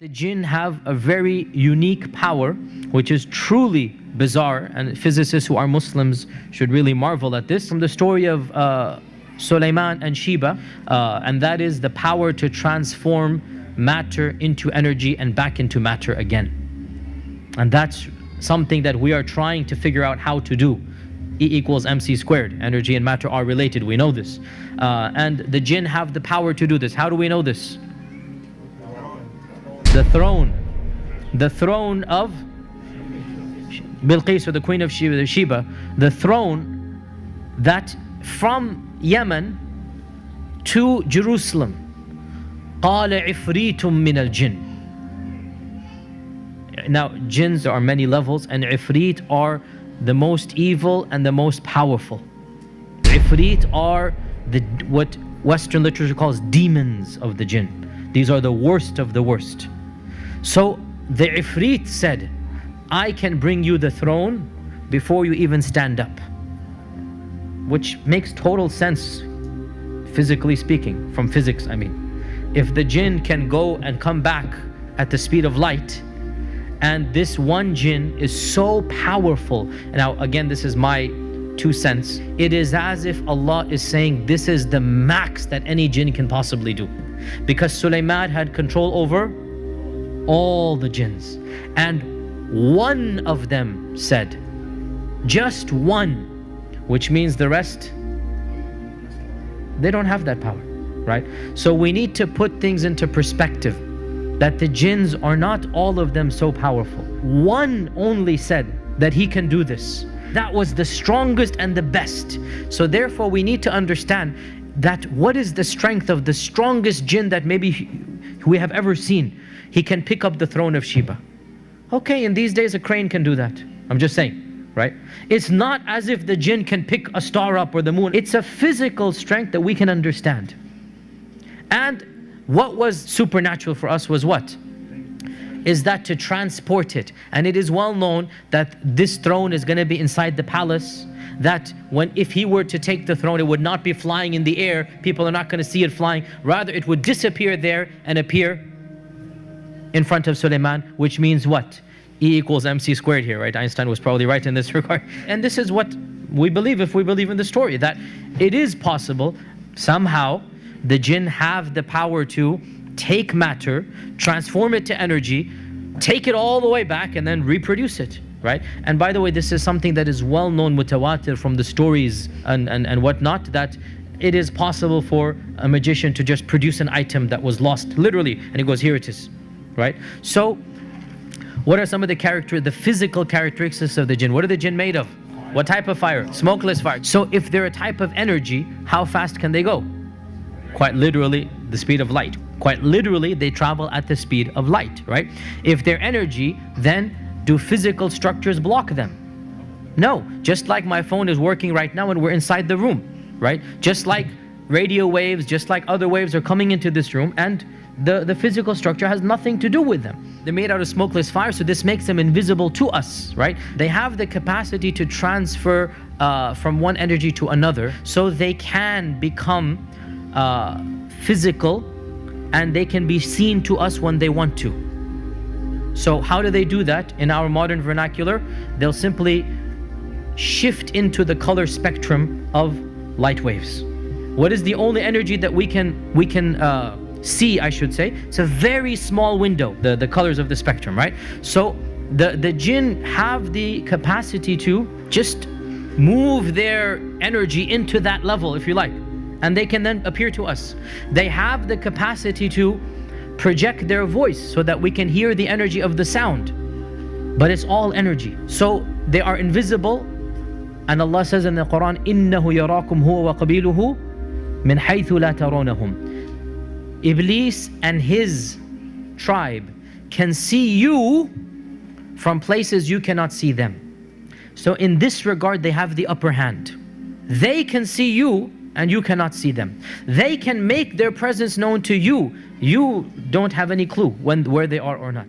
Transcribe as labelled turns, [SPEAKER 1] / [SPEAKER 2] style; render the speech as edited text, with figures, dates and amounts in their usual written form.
[SPEAKER 1] The jinn have a very unique power, which is truly bizarre, and physicists who are Muslims should really marvel at this. From the story of Sulaiman and Sheba, and that is the power to transform matter into energy and back into matter again. And that's something that we are trying to figure out how to do. E equals mc squared. Energy and matter are related, we know this. And the jinn have the power to do this. How do we know this? The throne of Bilqis, or the queen of Sheba, the throne that from Yemen to Jerusalem. قال عفريت من الجن. Now, jinns, there are many levels, and ifrit are the most evil and the most powerful. Ifrit are what Western literature calls demons of the jinn. These are the worst of the worst. So the ifrit said, I can bring you the throne before you even stand up. Which makes total sense, physically speaking, from physics I mean. If the jinn can go and come back at the speed of light, and this one jinn is so powerful. Now again, this is my 2 cents. It is as if Allah is saying this is the max that any jinn can possibly do. Because Sulaiman had control over all the jinns. And one of them said, just one, which means the rest, they don't have that power, right? So we need to put things into perspective, that the jinns are not all of them so powerful. One only said that he can do this. That was the strongest and the best. So therefore we need to understand that what is the strength of the strongest jinn that maybe we have ever seen. He can pick up the throne of Sheba. Okay, in these days a crane can do that. I'm just saying, right? It's not as if the jinn can pick a star up or the moon. It's a physical strength that we can understand. And what was supernatural for us was what? Is that to transport it. And it is well known that this throne is going to be inside the palace, that if he were to take the throne, it would not be flying in the air. People are not going to see it flying. Rather, it would disappear there and appear in front of Sulaiman, which means what? E equals mc squared here, right? Einstein was probably right in this regard. And this is what we believe, if we believe in the story, that it is possible somehow the jinn have the power to take matter, transform it to energy, take it all the way back and then reproduce it, right? And by the way, this is something that is well known, mutawatir, from the stories and whatnot, that it is possible for a magician to just produce an item that was lost, literally, and he goes, here it is, right? So what are some of the physical characteristics of the jinn? What are the jinn made of? What type of fire? Smokeless fire. So if they're a type of energy, how fast can they go? Quite literally, the speed of light. Quite literally, they travel at the speed of light, right? If they're energy, then do physical structures block them? No. Just like my phone is working right now and we're inside the room, right? Just like radio waves, just like other waves are coming into this room, and the physical structure has nothing to do with them. They're made out of smokeless fire, so this makes them invisible to us, right? They have the capacity to transfer from one energy to another, so they can become physical, and they can be seen to us when they want to. So how do they do that? In our modern vernacular, they'll simply shift into the color spectrum of light waves. What is the only energy that we can see, I should say? It's a very small window, the colors of the spectrum, right? So the jinn have the capacity to just move their energy into that level, if you like, and they can then appear to us. They have the capacity to project their voice so that we can hear the energy of the sound, but it's all energy. So they are invisible, and Allah says in the Quran, إِنَّهُ يَرَاكُمْ هُوَ وَقَبِيلُهُ مِنْ حَيْثُ لَا تَرَوْنَهُمْ. Iblis and his tribe can see you from places you cannot see them. So in this regard, they have the upper hand. They can see you and you cannot see them. They can make their presence known to you. You don't have any clue where they are or not.